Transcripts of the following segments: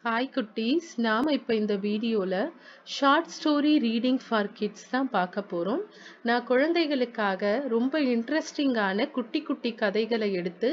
Hi குட்டீஸ், நாம் இப்போ இந்த வீடியோவில் short story reading for kids தான் பார்க்க போகிறோம். நான் குழந்தைகளுக்காக ரொம்ப இன்ட்ரெஸ்டிங்கான குட்டி குட்டி கதைகளை எடுத்து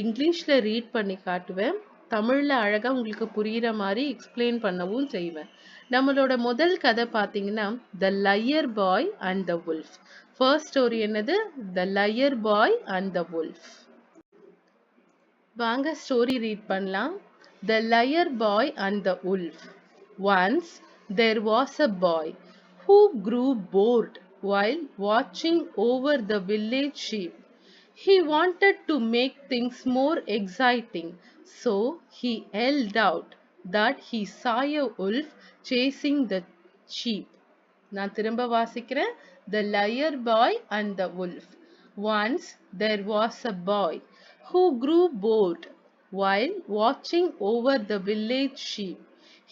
இங்கிலீஷில் ரீட் பண்ணி காட்டுவேன். தமிழில் அழகாக உங்களுக்கு புரிகிற மாதிரி எக்ஸ்பிளைன் பண்ணவும் செய்வேன். நம்மளோட முதல் கதை பார்த்தீங்கன்னா the liar boy and the wolf. First story என்னது? The liar boy and the wolf. வாங்க ஸ்டோரி ரீட் பண்ணலாம். The Liar Boy and the Wolf. Once there was a boy who grew bored while watching over the village sheep. He wanted to make things more exciting, so he yelled out that he saw a wolf chasing the sheep. நான் திரும்ப வாசிக்கிறேன். The Liar Boy and the Wolf. Once there was a boy who grew bored while watching over the village sheep.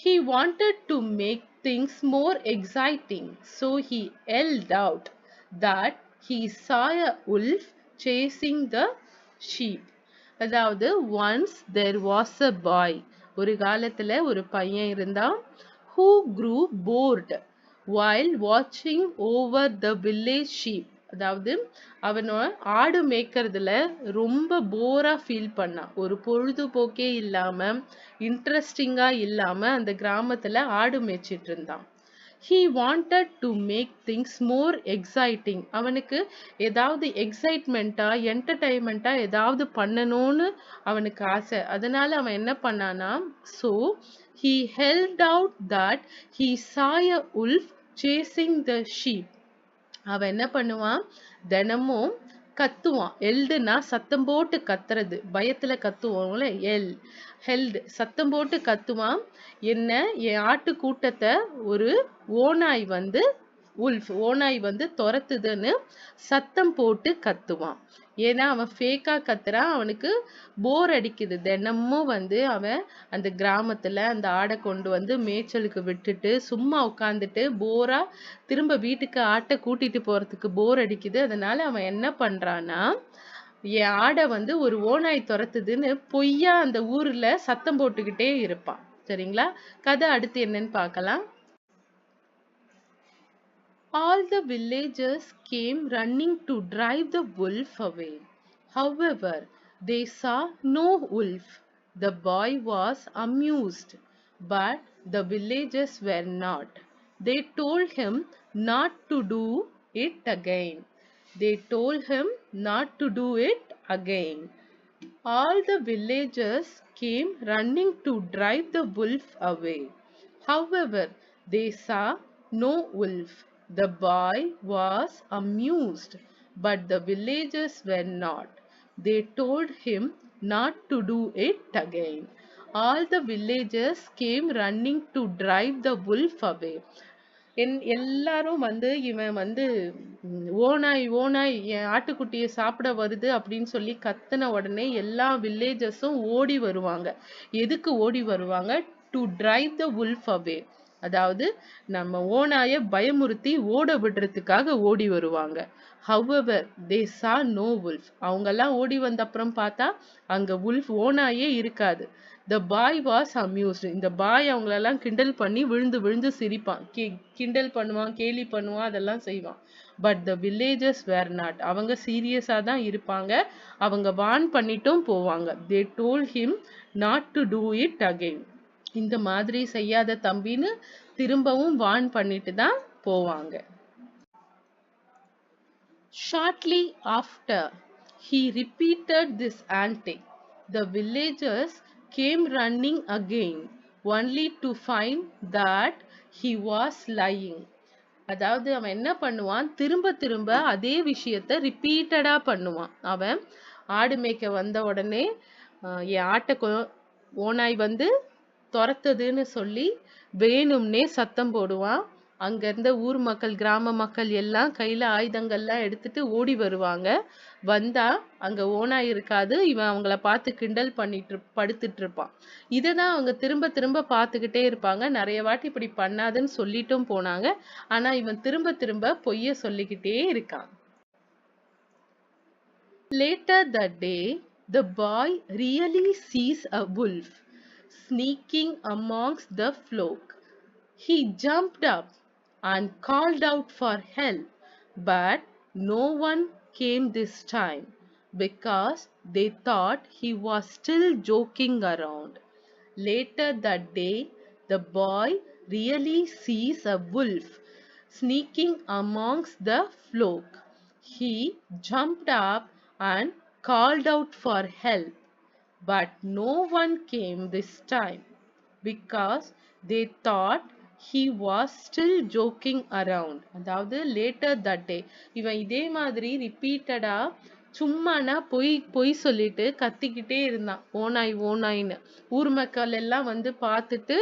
He wanted to make things more exciting, so he yelled out that he saw a wolf chasing the sheep. அதாவது once there was a boy, ஒரு காலத்துல ஒரு பையன் இருந்தான். Who grew bored while watching over the village sheep. அதாவது அவன் ஆடு மேய்க்கிறதுல ரொம்ப போரா ஃபீல் பண்ணான். ஒரு பொழுதுபோக்கே இல்லாம இன்ட்ரெஸ்டிங்கா இல்லாம அந்த கிராமத்துல ஆடு மேய்ச்சிட்டு இருந்தான். He wanted to make things more exciting. அவனுக்கு ஏதாவது எக்ஸைட்மெண்ட்டா என்டர்டைன்மெண்ட்டா ஏதாவது பண்ணணும்னு அவனுக்கு ஆசை. அதனால அவன் என்ன பண்ணானா, so he held out that he saw a wolf chasing the sheep. அவன் என்ன பண்ணுவான், தினமும் கத்துவான். எல்டுனா சத்தம் போட்டு கத்துறது, பயத்துல கத்துவோம்ல, ஹெல்டு சத்தம் போட்டு கத்துவான். என்ன, என் ஆட்டு கூட்டத்தை ஒரு ஓநாய் வந்து ஓநாய் வந்து துரத்துதுன்னு சத்தம் போட்டு கத்துவான். ஏன்னா அவன் ஃபேக்கா கத்துறான், அவனுக்கு போர் அடிக்குது. தினமும் வந்து அவன் அந்த கிராமத்துல அந்த ஆடை கொண்டு வந்து மேய்ச்சலுக்கு விட்டுட்டு சும்மா உட்காந்துட்டு போரா திரும்ப வீட்டுக்கு ஆட்டை கூட்டிட்டு போறதுக்கு போர் அடிக்குது. அதனால அவன் என்ன பண்றான்னா, என் ஆடை வந்து ஒரு ஓநாய் துரத்துதுன்னு பொய்யா அந்த ஊர்ல சத்தம் போட்டுக்கிட்டே இருப்பான். சரிங்களா? கதை அடுத்து என்னன்னு பார்க்கலாம். All the villagers came running to drive the wolf away. However, they saw no wolf. The boy was amused, but the villagers were not. They told him not to do it again. They told him not to do it again. All the villagers came running to drive the wolf away. However, they saw no wolf. The boy was amused, but the villagers were not. They told him not to do it again. All the villagers came running to drive the wolf away. எல்லாரும் வந்து இவன் வந்து ஓநாய் ஓநாய் என் ஆட்டுக்குட்டியை சாப்பிட வருது அப்படின்னு சொல்லி கத்துன உடனே எல்லா வில்லேஜஸும் ஓடி வருவாங்க. எதுக்கு ஓடி வருவாங்க? டு டிரைவ் த வுல்ஃப் அவே. அதாவது நம்ம ஓநாய பயமுறுத்தி ஓட விடுறதுக்காக ஓடி வருவாங்க. However, they saw no wolf. அவங்கெல்லாம் ஓடி வந்த அப்புறம் பார்த்தா அங்க wolf ஓநாயே இருக்காது. The boy was amused. இந்த பாய் அவங்களெல்லாம் கிண்டல் பண்ணி விழுந்து விழுந்து சிரிப்பான். கிண்டல் பண்ணுவான், கேலி பண்ணுவான், அதெல்லாம் செய்வான். But the villages where not. அவங்க சீரியஸா தான் இருப்பாங்க. அவங்க வார்ன் பண்ணிட்டும் போவாங்க. They told him not to do it again. இந்த மாதிரி செய்யாத தம்பின்னு திரும்பவும் வார்ன் பண்ணிட்டு தான் போவாங்க. Shortly after he repeated this antic, the villagers came running again, only to find that he was lying. அதாவது அவன் என்ன பண்ணுவான், திரும்ப திரும்ப அதே விஷயத்த ரிப்பீட்டடா பண்ணுவான். அவன் ஆடு மேய்க்க வந்த உடனே என் ஆட்டை ஓநாய் வந்து துரத்துதுன்னு சொல்லி வேணும்னே சத்தம் போடுவான். அங்க இருந்த ஊர் மக்கள், கிராம மக்கள் எல்லாம் கையில ஆயுதங்கள்லாம் எடுத்துட்டு ஓடி வருவாங்க. வந்தா அங்க ஓநாய் இருக்காது. இவன் அவங்கள பார்த்து கிண்டல் பண்ணிட்டு படுத்துட்டு இருப்பான். இததான் அவங்க திரும்ப திரும்ப பார்த்துக்கிட்டே இருப்பாங்க. நிறைய வாட்டி இப்படி பண்ணாதுன்னு சொல்லிட்டும் போனாங்க. ஆனா இவன் திரும்ப திரும்ப பொய்ய சொல்லிக்கிட்டே இருக்கான். Later that day, the boy really sees a wolf sneaking amongst the flock. He jumped up and called out for help, but no one came this time because they thought he was still joking around. Later that day, the boy really sees a wolf sneaking amongst the flock. He jumped up and called out for help, but no one came this time because they thought he was still joking around. அதாவது later that day, இவன் இதே மாதிரி ரிப்பீட்டடா சும்மானா பொய் பொய் சொல்லிட்டு கத்திக்கிட்டே இருந்தான், ஓனாய் ஓனாய்ன்னு. ஊர் மக்கள் எல்லாம் வந்து பார்த்துட்டு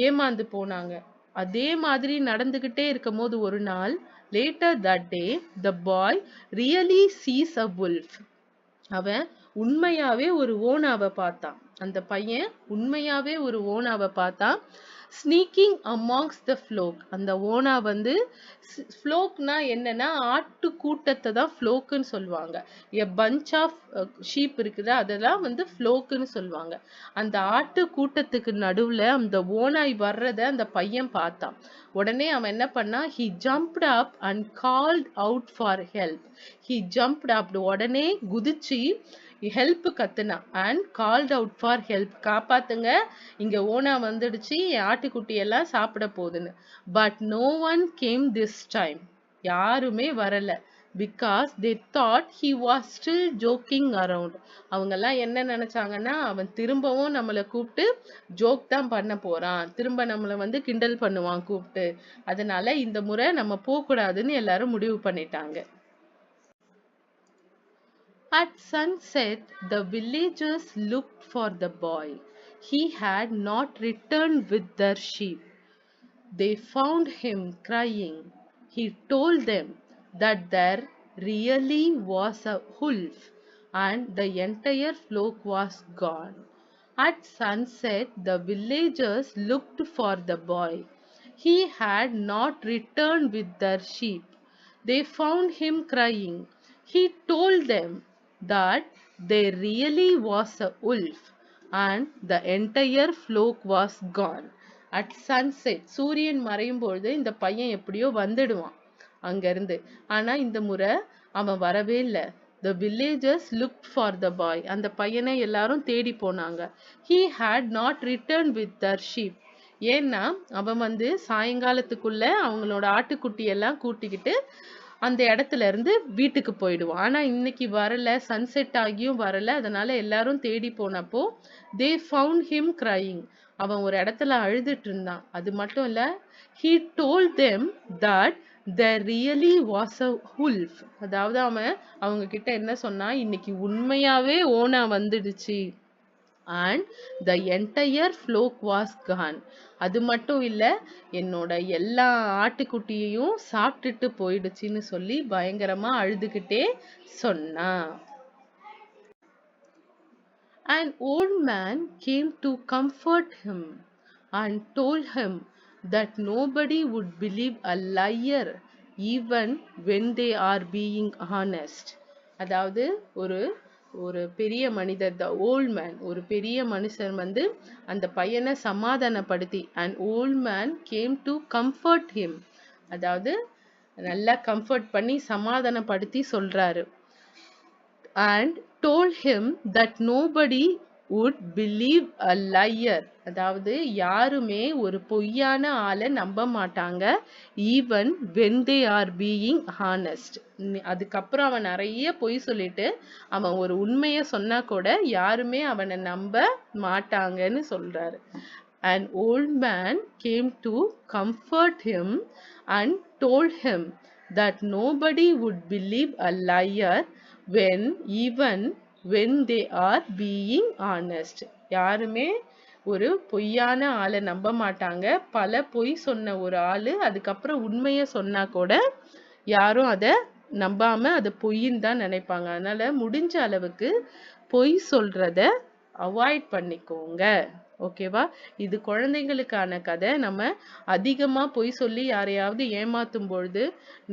ஏமாந்து போனாங்க. அதே மாதிரி நடந்துகிட்டே இருக்கும் போது ஒரு நாள், later that day the boy really sees a wolf. அவன் உண்மையாவே ஒரு ஓனாவை பார்த்தான். அந்த பையன் உண்மையாவே ஒரு ஓனாவை பார்த்தான். ஸ்னீக்கிங் அமாங்ஸ் த ஃப்ளோக். அந்த ஓனா வந்து, ஃப்ளோக்னா என்னன்னா ஆட்டு கூட்டத்தை தான் ஃப்ளோக்குன்னு சொல்லுவாங்க. எ பஞ்ச் ஆஃப் ஷீப் இருக்குது, அதெல்லாம் வந்து ஃப்ளோக்குன்னு சொல்லுவாங்க. அந்த ஆட்டு கூட்டத்துக்கு நடுவுல அந்த ஓனாய் வர்றத அந்த பையன் பார்த்தான். உடனே அவன் என்ன பண்ணா, he jumped up and called out for help. he jumped up, உடனே குதிச்சு ஹெல்ப் கத்துனா. and called out for help, காப்பாத்துங்க, இங்க ஓனா வந்துடுச்சு, என் ஆட்டுக்குட்டி எல்லாம் சாப்பிட போகுதுன்னு. but no one came this time, யாருமே வரல. because they thought he was still joking around. அவங்க எல்லாம் என்ன நினைச்சாங்கன்னா, அவன் திரும்பவும் நம்மளை கூப்பிட்டு ஜோக் தான் பண்ண போறான், திரும்ப நம்மளை வந்து கிண்டல் பண்ணுவான் கூப்பிட்டு, அதனால இந்த முறை நம்ம போகக்கூடாதுன்னு எல்லாரும் முடிவு பண்ணிட்டாங்க. At sunset, the villagers looked for the boy. He had not returned with their sheep. They found him crying. He told them that there really was a wolf and the entire flock was gone. At sunset, the villagers looked for the boy. He had not returned with their sheep. They found him crying. He told them that there really was a wolf and the entire flock was gone. At sunset, சூரியன் மறையும் பொழுது இந்த பையன் எப்படியோ வந்துடுவான் அங்க இருந்து. ஆனா இந்த முறை அவன் வரவே இல்லை. The villagers looked for the boy. அந்த பையனை எல்லாரும் தேடி போனாங்க. He had not returned with their sheep. ஏன்னா அவன் வந்து சாயங்காலத்துக்குள்ள அவங்களோட ஆட்டுக்குட்டி எல்லாம் கூட்டிக்கிட்டு அந்த இடத்துல இருந்து வீட்டுக்கு போயிடுவான். ஆனா இன்னைக்கு வரல, சன்செட் ஆகியும் வரல. அதனால எல்லாரும் தேடி போனப்போ they found him crying. அவன் ஒரு இடத்துல அழுதுட்டு இருந்தான். அது மட்டும் இல்ல, he told them that there really was a wolf. அதாவது அவன் அவங்க கிட்ட என்ன சொன்னா, இன்னைக்கு உண்மையாவே ஓனா வந்துடுச்சு, and the entire flock was gone. அது மட்டும் இல்ல, என்னோட எல்லா ஆட்டுக்குட்டியையும் சாப்பிட்டுட்டு போயிடுச்சுன்னு சொல்லி பயங்கரமா அழுதுகிட்டே சொன்னா. An old man came to comfort him and told him that nobody would believe a liar even when they are being honest. அதாவது ஒரு பெரிய மனிதர், த ஓல்ட் மேன், ஒரு பெரிய மனுஷன் வந்து அந்த பையனை சமாதானப்படுத்தி, an old man came to comfort him, அதாவது நல்லா கம்ஃபர்ட் பண்ணி சமாதானப்படுத்தி சொல்றாரு. and told him that nobody would believe a liar. அதாவது யாருமே ஒரு பொய்யான ஆளை நம்ப மாட்டாங்க, even when they are being honest. அதுக்கப்புறம் அவன் நிறைய பொய் சொல்லிட்டு அவன் ஒரு உண்மையை சொன்னா கூட யாருமே அவனை நம்ப மாட்டாங்கன்னு சொல்றாரு. An old man came to comfort him and told him that nobody would believe a liar even when they are being honest. யாருமே ஒரு பொய்யான ஆளை நம்ப மாட்டாங்க. பல பொய் சொன்ன ஒரு ஆளு அதுக்கப்புறம் உண்மையை சொன்னா கூட யாரும் அதை நம்பாம அதை பொய்ன்னு தான் நினைப்பாங்க. அதனால முடிஞ்ச அளவுக்கு பொய் சொல்றத அவாய்ட் பண்ணிக்கோங்க. ஓகேவா? இது குழந்தைங்களுக்கான கதை. நம்ம அதிகமா பொய் சொல்லி யாரையாவது ஏமாத்தும் பொழுது,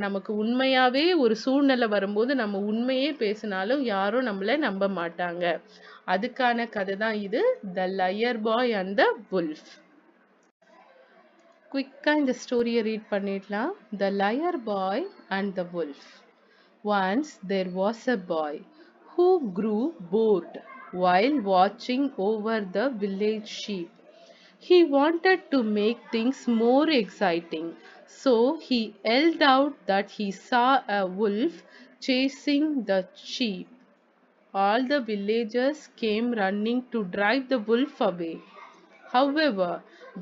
நமக்கு உண்மையாவே ஒரு சூழ்நிலை வரும்போது நம்ம உண்மையே பேசினாலும் யாரும் நம்மள நம்ப மாட்டாங்க. அதுக்கான கதை தான் இது, The Liar Boy and the Wolf. குயிக்கா இந்த ஸ்டோரியை ரீட் பண்ணிடலாம். The Liar Boy and the Wolf. Once there was a boy who grew bored while watching over the village sheep. He wanted to make things more exciting, so he yelled out that he saw a wolf chasing the sheep. All the villagers came running to drive the wolf away. However,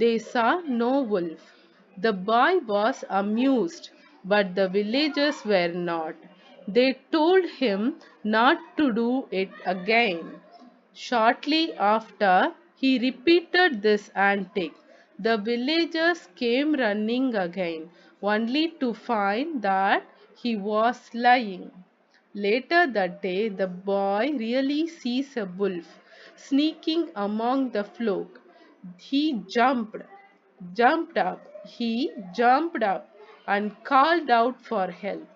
they saw no wolf. The boy was amused, but the villagers were not. They told him not to do it again. Shortly after he repeated this antic, the villagers came running again, only to find that he was lying. Later that day, the boy really sees a wolf sneaking among the flock. He jumped up and called out for help.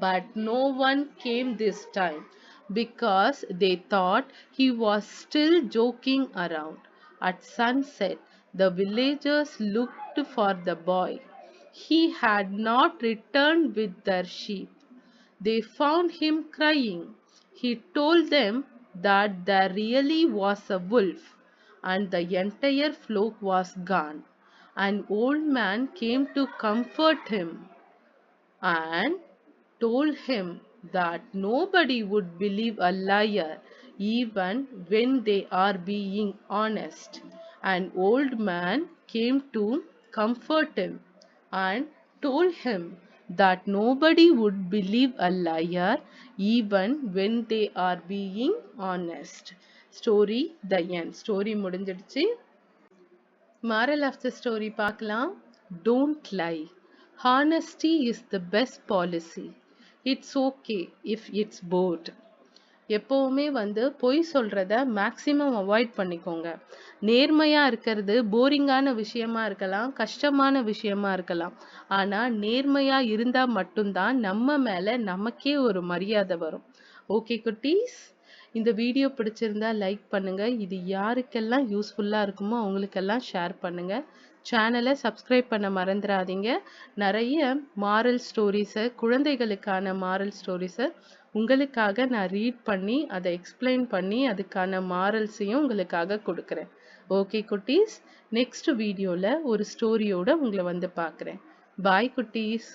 But no one came this time because they thought he was still joking around. At sunset, the villagers looked for the boy. He had not returned with their sheep. They found him crying. He told them that there really was a wolf and the entire flock was gone. An old man came to comfort him and told him that nobody would believe a liar even when they are being honest. An old man came to comfort him and told him that nobody would believe a liar even when they are being honest. Story the end. Story முடிஞ்சிடுச்சு. Moral of the story பார்க்கலாம். Don't lie. Honesty is the best policy. It's okay if it's bored. எப்பவுமே பொய் சொல்றத maximum avoid பண்ணிக்கோங்க. நேர்மையா இருக்கிறது போரிங்கான விஷயமா இருக்கலாம், கஷ்டமான விஷயமா இருக்கலாம். ஆனா நேர்மையா இருந்தா மட்டும்தான் நம்ம மேல நமக்கே ஒரு மரியாதை வரும். ஓகே குட்டீஸ், இந்த வீடியோ பிடிச்சிருந்தா லைக் பண்ணுங்க. இது யாருக்கெல்லாம் யூஸ்ஃபுல்லா இருக்குமோ அவங்களுக்கெல்லாம் ஷேர் பண்ணுங்க. சேனலை சப்ஸ்கிரைப் பண்ண மறந்துடாதீங்க. நிறைய மாரல் ஸ்டோரிஸை, குழந்தைகளுக்கான மாரல் ஸ்டோரிஸை உங்களுக்காக நான் ரீட் பண்ணி அதை எக்ஸ்பிளைன் பண்ணி அதுக்கான மாரல்ஸையும் உங்களுக்காக கொடுக்குறேன். ஓகே குட்டீஸ், நெக்ஸ்ட் வீடியோவில் ஒரு ஸ்டோரியோட உங்களை பார்க்குறேன். பாய் குட்டீஸ்.